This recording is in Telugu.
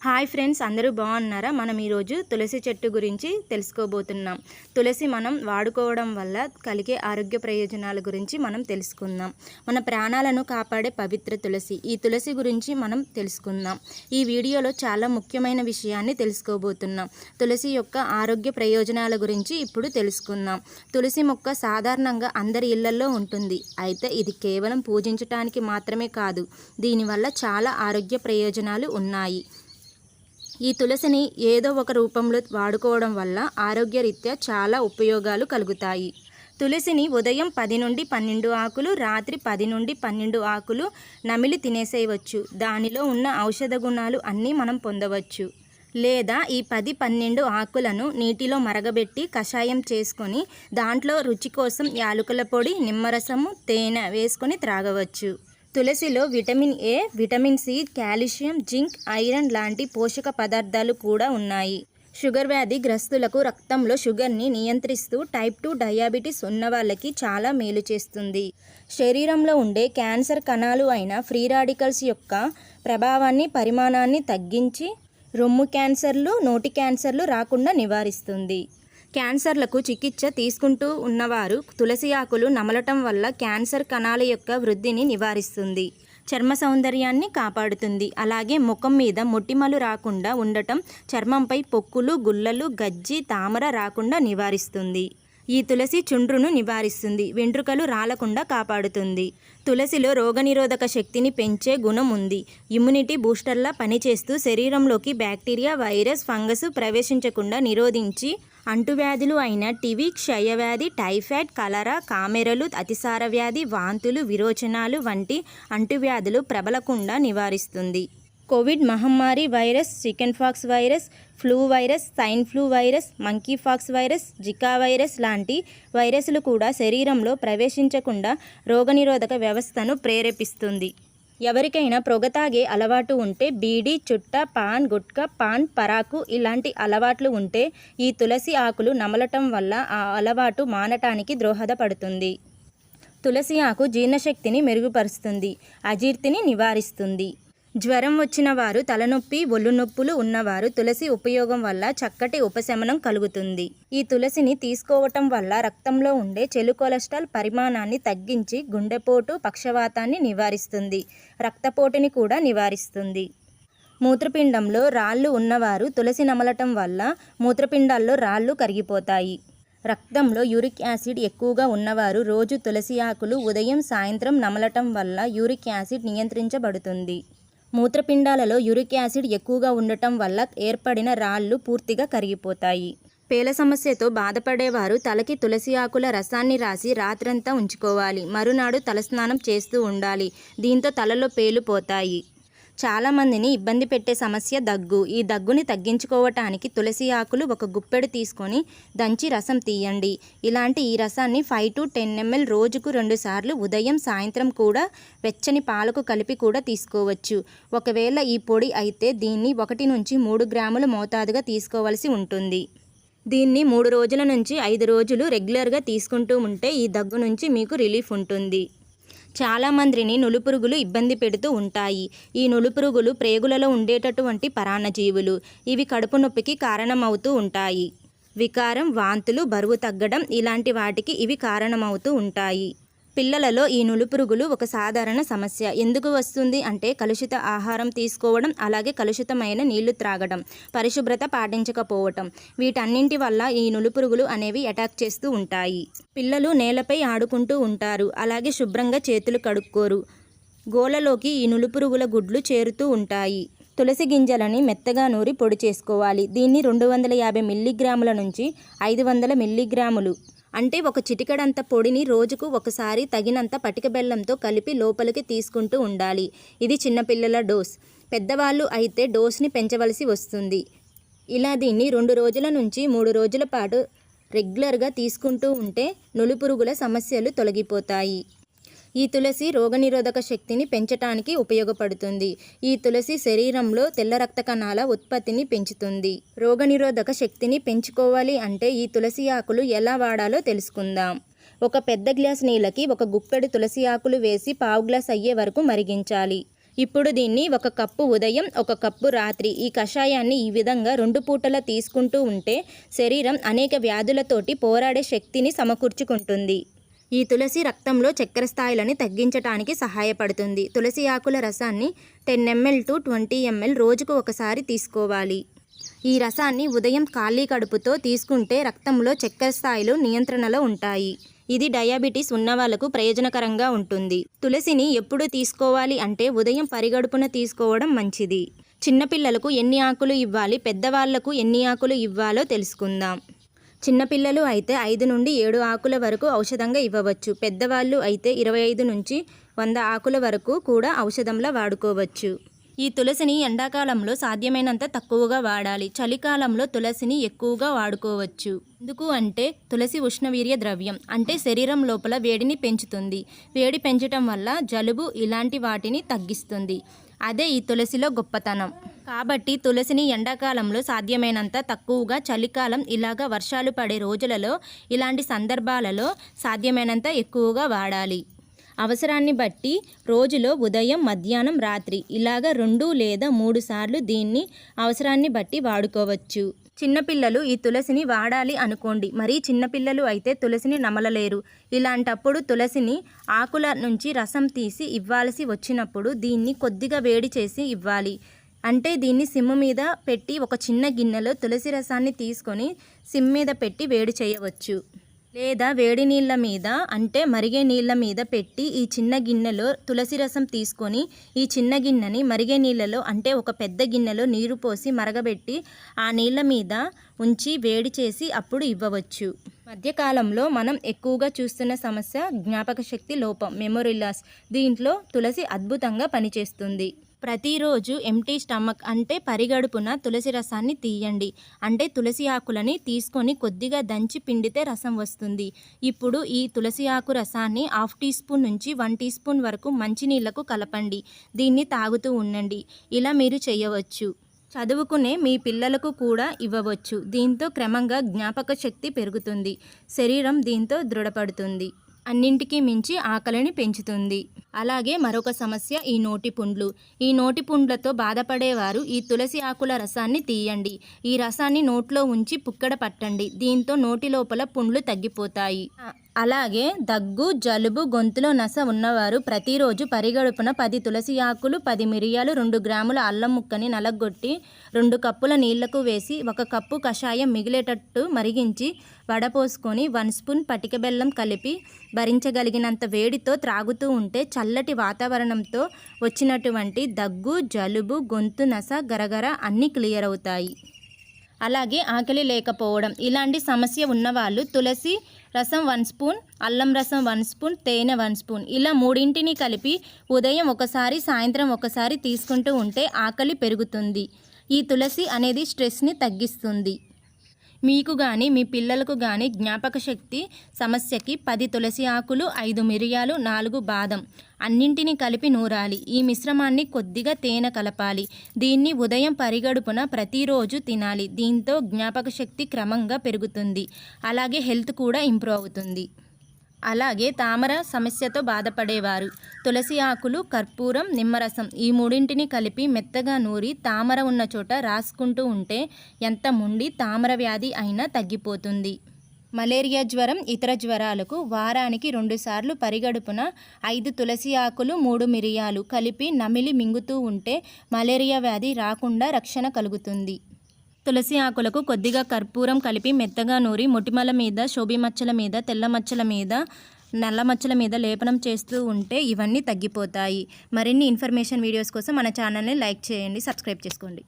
హాయ్ ఫ్రెండ్స్, అందరూ బాగున్నారా? మనం ఈరోజు తులసి చెట్టు గురించి తెలుసుకోబోతున్నాం. తులసి మనం వాడుకోవడం వల్ల కలిగే ఆరోగ్య ప్రయోజనాల గురించి మనం తెలుసుకుందాం. మన ప్రాణాలను కాపాడే పవిత్ర తులసి. ఈ తులసి గురించి మనం తెలుసుకుందాం. ఈ వీడియోలో చాలా ముఖ్యమైన విషయాన్ని తెలుసుకోబోతున్నాం. తులసి యొక్క ఆరోగ్య ప్రయోజనాల గురించి ఇప్పుడు తెలుసుకుందాం. తులసి మొక్క సాధారణంగా అందరి ఇళ్లలో ఉంటుంది. అయితే ఇది కేవలం పూజించటానికి మాత్రమే కాదు, దీనివల్ల చాలా ఆరోగ్య ప్రయోజనాలు ఉన్నాయి. ఈ తులసిని ఏదో ఒక రూపంలో వాడుకోవడం వల్ల ఆరోగ్యరీత్యా చాలా ఉపయోగాలు కలుగుతాయి. తులసిని ఉదయం 10 నుండి 12 ఆకులు, రాత్రి 10 నుండి 12 ఆకులు నమిలి తినేసేయవచ్చు. దానిలో ఉన్న ఔషధ గుణాలు అన్నీ మనం పొందవచ్చు. లేదా ఈ 10-12 ఆకులను నీటిలో మరగబెట్టి కషాయం చేసుకొని దాంట్లో రుచి కోసం యాలకుల పొడి, నిమ్మరసము, తేనె వేసుకొని త్రాగవచ్చు. తులసిలో vitamin A, vitamin C, calcium, zinc, iron లాంటి పోషక పదార్థాలు కూడా ఉన్నాయి. షుగర్ వ్యాధి గ్రస్తులకు రక్తంలో షుగర్ని నియంత్రిస్తూ టైప్ 2 డయాబెటీస్ ఉన్న వాళ్ళకి చాలా మేలు చేస్తుంది. శరీరంలో ఉండే క్యాన్సర్ కణాలు అయిన ఫ్రీ రాడికల్స్ యొక్క ప్రభావాన్ని, పరిమాణాన్ని తగ్గించి రొమ్ము క్యాన్సర్లు, నోటి క్యాన్సర్లు రాకుండా నివారిస్తుంది. క్యాన్సర్లకు చికిత్స తీసుకుంటూ ఉన్నవారు తులసి ఆకులు నమలటం వల్ల క్యాన్సర్ కణాల యొక్క వృద్ధిని నివారిస్తుంది. చర్మ సౌందర్యాన్ని కాపాడుతుంది. అలాగే ముఖం మీద మొటిమలు రాకుండా ఉండటం, చర్మంపై పొక్కులు, గుల్లలు, గజ్జి, తామర రాకుండా నివారిస్తుంది. ఈ తులసి చుండ్రును నివారిస్తుంది. వెంట్రుకలు రాలకుండా కాపాడుతుంది. తులసిలో రోగనిరోధక శక్తిని పెంచే గుణం ఉంది. ఇమ్యూనిటీ బూస్టర్లా పనిచేస్తూ శరీరంలోకి బ్యాక్టీరియా, వైరస్, ఫంగస్ ప్రవేశించకుండా నిరోధించి అంటువ్యాధులు అయిన టీవీ, క్షయవ్యాధి, టైఫాయిడ్, కలరా, కామెరలు, అతిసార వ్యాధి, వాంతులు, విరోచనాలు వంటి అంటువ్యాధులు ప్రబలకుండా నివారిస్తుంది. కోవిడ్ మహమ్మారి virus, chicken pox virus, flu virus, swine flu virus, monkey pox virus, Zika virus లాంటి వైరస్లు కూడా శరీరంలో ప్రవేశించకుండా రోగనిరోధక వ్యవస్థను ప్రేరేపిస్తుంది. ఎవరికైనా పొగ తాగే అలవాటు ఉంటే, బీడీ, చుట్ట, పాన్ గుట్కా, పాన్ పరాకు ఇలాంటి అలవాట్లు ఉంటే ఈ తులసి ఆకులు నమలటం వల్ల ఆ అలవాటు మానటానికి దోహదపడుతుంది. తులసి ఆకు జీర్ణశక్తిని మెరుగుపరుస్తుంది, అజీర్తిని నివారిస్తుంది. జ్వరం వచ్చిన వారు, తలనొప్పి, ఒళ్ళు నొప్పులు ఉన్నవారు తులసి ఉపయోగం వల్ల చక్కటి ఉపశమనం కలుగుతుంది. ఈ తులసిని తీసుకోవటం వల్ల రక్తంలో ఉండే చెడు కొలెస్ట్రాల్ పరిమాణాన్ని తగ్గించి గుండెపోటు, పక్షవాతాన్ని నివారిస్తుంది. రక్తపోటుని కూడా నివారిస్తుంది. మూత్రపిండంలో రాళ్ళు ఉన్నవారు తులసి నమలటం వల్ల మూత్రపిండాల్లో రాళ్ళు కరిగిపోతాయి. రక్తంలో యూరిక్ యాసిడ్ ఎక్కువగా ఉన్నవారు రోజు తులసి ఆకులు ఉదయం, సాయంత్రం నమలటం వల్ల యూరిక్ యాసిడ్ నియంత్రించబడుతుంది. మూత్రపిండాలలో యూరిక్ యాసిడ్ ఎక్కువగా ఉండటం వల్ల ఏర్పడిన రాళ్ళు పూర్తిగా కరిగిపోతాయి. పేల సమస్యతో బాధపడేవారు తలకి తులసి ఆకుల రసాన్ని రాసి రాత్రంతా ఉంచుకోవాలి. మరునాడు తలస్నానం చేస్తూ ఉండాలి. దీంతో తలలో పేలు పోతాయి. చాలామందిని ఇబ్బంది పెట్టే సమస్య దగ్గు. ఈ దగ్గుని తగ్గించుకోవటానికి తులసి ఆకులు ఒక గుప్పెడు తీసుకొని దంచి రసం తీయండి. ఇలాంటి ఈ రసాన్ని 5 to 10 ml రోజుకు 2 సార్లు ఉదయం, సాయంత్రం కూడా వెచ్చని పాలకు కలిపి కూడా తీసుకోవచ్చు. ఒకవేళ ఈ పొడి అయితే దీన్ని 1 నుంచి 3 గ్రాముల మోతాదుగా తీసుకోవాల్సి ఉంటుంది. దీన్ని 3 రోజుల నుంచి 5 రోజులు రెగ్యులర్గా తీసుకుంటూ ఉంటే ఈ దగ్గు నుంచి మీకు రిలీఫ్ ఉంటుంది. చాలామందిని నులుపురుగులు ఇబ్బంది పెడుతూ ఉంటాయి. ఈ నులుపురుగులు ప్రేగులలో ఉండేటటువంటి పరాన్నజీవులు. ఇవి కడుపు నొప్పికి కారణమవుతూ ఉంటాయి. వికారం, వాంతులు, బరువు తగ్గడం ఇలాంటి వాటికి ఇవి కారణమవుతూ ఉంటాయి. పిల్లలలో ఈ నులుపురుగులు ఒక సాధారణ సమస్య. ఎందుకు వస్తుంది అంటే కలుషిత ఆహారం తీసుకోవడం, అలాగే కలుషితమైన నీళ్లు త్రాగడం, పరిశుభ్రత పాటించకపోవటం, వీటన్నింటి వల్ల ఈ నులుపురుగులు అనేవి అటాక్ చేస్తూ ఉంటాయి. పిల్లలు నేలపై ఆడుకుంటూ ఉంటారు, అలాగే శుభ్రంగా చేతులు కడుక్కోరు. గోళ్ళలోకి ఈ నులుపురుగుల గుడ్లు చేరుతూ ఉంటాయి. తులసి గింజలని మెత్తగా నూరి పొడి చేసుకోవాలి. దీన్ని 250 మిల్లీగ్రాముల నుంచి 500 మిల్లీగ్రాములు అంటే ఒక చిటికెడంత పొడిని రోజుకు ఒకసారి తగినంత పటిక బెల్లంతో కలిపి లోపలికి తీసుకుంటూ ఉండాలి. ఇది చిన్నపిల్లల డోస్. పెద్దవాళ్ళు అయితే డోస్ని పెంచవలసి వస్తుంది. ఇలా దీన్ని 2 రోజుల నుంచి 3 రోజుల పాటు రెగ్యులర్గా తీసుకుంటూ ఉంటే నులిపురుగుల సమస్యలు తొలగిపోతాయి. ఈ తులసి రోగనిరోధక శక్తిని పెంచటానికి ఉపయోగపడుతుంది. ఈ తులసి శరీరంలో తెల్ల రక్త కణాల ఉత్పత్తిని పెంచుతుంది. రోగనిరోధక శక్తిని పెంచుకోవాలి అంటే ఈ తులసి ఆకులు ఎలా వాడాలో తెలుసుకుందాం. ఒక పెద్ద గ్లాస్ నీళ్ళకి ఒక గుప్పెడు తులసి ఆకులు వేసి 1/2 గ్లాస్ అయ్యే వరకు మరిగించాలి. ఇప్పుడు దీన్ని 1 కప్పు ఉదయం 1 కప్పు రాత్రి ఈ కషాయాన్ని ఈ విధంగా 2 పూటలా తీసుకుంటూ ఉంటే శరీరం అనేక వ్యాధులతోటి పోరాడే శక్తిని సమకూర్చుకుంటుంది. ఈ తులసి రక్తంలో చక్కెర స్థాయిలని తగ్గించడానికి సహాయపడుతుంది. తులసి ఆకుల రసాన్ని 10 ml to 20 ml రోజుకు ఒకసారి తీసుకోవాలి. ఈ రసాన్ని ఉదయం ఖాళీ కడుపుతో తీసుకుంటే రక్తంలో చక్కెర స్థాయిలు నియంత్రణలో ఉంటాయి. ఇది డయాబెటీస్ ఉన్న వాళ్ళకు ప్రయోజనకరంగా ఉంటుంది. తులసిని ఎప్పుడు తీసుకోవాలి అంటే ఉదయం పరిగడుపున తీసుకోవడం మంచిది. చిన్నపిల్లలకు ఎన్ని ఆకులు ఇవ్వాలి, పెద్దవాళ్లకు ఎన్ని ఆకులు ఇవ్వాలో తెలుసుకుందాం. చిన్నపిల్లలు అయితే 5 నుండి 7 ఆకుల వరకు ఔషధంగా ఇవ్వవచ్చు. పెద్దవాళ్ళు అయితే 25 నుంచి 100 ఆకుల వరకు కూడా ఔషధంలా వాడుకోవచ్చు. ఈ తులసిని ఎండాకాలంలో సాధ్యమైనంత తక్కువగా వాడాలి. చలికాలంలో తులసిని ఎక్కువగా వాడుకోవచ్చు. ఎందుకు అంటే తులసి ఉష్ణవీర్య ద్రవ్యం, అంటే శరీరం లోపల వేడిని పెంచుతుంది. వేడి పెంచటం వల్ల జలుబు ఇలాంటి వాటిని తగ్గిస్తుంది. అదే ఈ తులసిలో గొప్పతనం. కాబట్టి తులసిని ఎండాకాలంలో సాధ్యమైనంత తక్కువగా, చలికాలం ఇలాగా వర్షాలు పడే రోజులలో ఇలాంటి సందర్భాలలో సాధ్యమైనంత ఎక్కువగా వాడాలి. అవసరాన్ని బట్టి రోజులో ఉదయం, మధ్యాహ్నం, రాత్రి ఇలాగా 2 లేదా 3 సార్లు దీన్ని అవసరాన్ని బట్టి వాడుకోవచ్చు. చిన్నపిల్లలు ఈ తులసిని వాడాలి అనుకోండి, మరీ చిన్నపిల్లలు అయితే తులసిని నమలలేరు. ఇలాంటప్పుడు తులసిని ఆకుల నుంచి రసం తీసి ఇవ్వాల్సి వచ్చినప్పుడు దీన్ని కొద్దిగా వేడి చేసి ఇవ్వాలి. అంటే దీన్ని సిమ్ మీద పెట్టి ఒక చిన్న గిన్నెలో తులసి రసాన్ని తీసుకొని సిమ్ మీద పెట్టి వేడి చేయవచ్చు. లేదా వేడి నీళ్ళ మీద, అంటే మరిగే నీళ్ళ మీద పెట్టి ఈ చిన్న గిన్నెలో తులసి రసం తీసుకొని ఈ చిన్న గిన్నెని మరిగే నీళ్ళలో, అంటే ఒక పెద్ద గిన్నెలో నీరు పోసి మరగబెట్టి ఆ నీళ్ళ మీద ఉంచి వేడి చేసి అప్పుడు ఇవ్వవచ్చు. మధ్యకాలంలో మనం ఎక్కువగా చూస్తున్న సమస్య జ్ఞాపక శక్తి లోపం, మెమొరీ లాస్. దీంట్లో తులసి అద్భుతంగా పనిచేస్తుంది. ప్రతిరోజు ఎంటీ స్టమక్, అంటే పరిగడుపున తులసి రసాన్ని తీయండి. అంటే తులసి ఆకులని తీసుకొని కొద్దిగా దంచి పిండితే రసం వస్తుంది. ఇప్పుడు ఈ తులసి ఆకు రసాన్ని 1/2 టీ స్పూన్ నుంచి 1 టీ స్పూన్ వరకు మంచినీళ్లకు కలపండి. దీన్ని తాగుతూ ఉండండి. ఇలా మీరు చేయవచ్చు. చదువుకునే మీ పిల్లలకు కూడా ఇవ్వవచ్చు. దీంతో క్రమంగా జ్ఞాపక శక్తి పెరుగుతుంది. శరీరం దీంతో దృఢపడుతుంది. అన్నింటికీ మించి ఆకలిని పెంచుతుంది. అలాగే మరొక సమస్య ఈ నోటి పుండ్లు. ఈ నోటి పుండ్లతో బాధపడేవారు ఈ తులసి ఆకుల రసాన్ని తీయండి. ఈ రసాన్ని నోట్లో ఉంచి పుక్కడ పట్టండి. దీంతో నోటి లోపల పుండ్లు తగ్గిపోతాయి. అలాగే దగ్గు, జలుబు, గొంతులో నస ఉన్నవారు ప్రతిరోజు పరిగడుపున 10 తులసి ఆకులు, 10 మిరియాలు, 2 గ్రాముల అల్లం ముక్కని నలగొట్టి 2 కప్పుల నీళ్లకు వేసి 1 కప్పు కషాయం మిగిలేటట్టు మరిగించి వడపోసుకొని 1 స్పూన్ పటిక బెల్లం కలిపి భరించగలిగినంత వేడితో త్రాగుతూ ఉంటే చల్లటి వాతావరణంతో వచ్చినటువంటి దగ్గు, జలుబు, గొంతు నస, గరగర అన్నీ క్లియర్ అవుతాయి. అలాగే ఆకలి లేకపోవడం, ఇలాంటి సమస్య ఉన్నవాళ్ళు తులసి రసం 1 స్పూన్, అల్లం రసం 1 స్పూన్, తేనె 1 స్పూన్ ఇలా మూడింటిని కలిపి ఉదయం ఒకసారి, సాయంత్రం ఒకసారి తీసుకుంటూ ఉంటే ఆకలి పెరుగుతుంది. ఈ తులసి అనేది స్ట్రెస్ని తగ్గిస్తుంది. మీకు కానీ మీ పిల్లలకు కానీ జ్ఞాపక శక్తి సమస్యకి 10 తులసి ఆకులు, 5 మిరియాలు, 4 బాదం అన్నింటినీ కలిపి నూరాలి. ఈ మిశ్రమాన్ని కొద్దిగా తేనె కలపాలి. దీన్ని ఉదయం పరిగడుపున ప్రతిరోజు తినాలి. దీంతో జ్ఞాపక శక్తి క్రమంగా పెరుగుతుంది. అలాగే హెల్త్ కూడా ఇంప్రూవ్ అవుతుంది. అలాగే తామర సమస్యతో బాధపడేవారు తులసి ఆకులు, కర్పూరం, నిమ్మరసం ఈ మూడింటిని కలిపి మెత్తగా నూరి తామర ఉన్న చోట రాసుకుంటూ ఉంటే ఎంత మొండి తామర వ్యాధి అయినా తగ్గిపోతుంది. మలేరియా జ్వరం, ఇతర జ్వరాలకు వారానికి 2 సార్లు పరిగడుపున 5 తులసి ఆకులు, 3 మిరియాలు కలిపి నమిలి మింగుతూ ఉంటే మలేరియా వ్యాధి రాకుండా రక్షణ కలుగుతుంది. తులసి ఆకులకు కొద్దిగా కర్పూరం కలిపి మెత్తగా నూరి మొటిమల మీద, శోభి మచ్చల మీద, తెల్ల మచ్చల మీద, నల్ల మచ్చల మీద లేపనం చేస్తూ ఉంటే ఇవన్నీ తగ్గిపోతాయి. మరిన్ని ఇన్ఫర్మేషన్ వీడియోస్ కోసం మన ఛానల్ని లైక్ చేయండి, సబ్స్క్రైబ్ చేసుకోండి.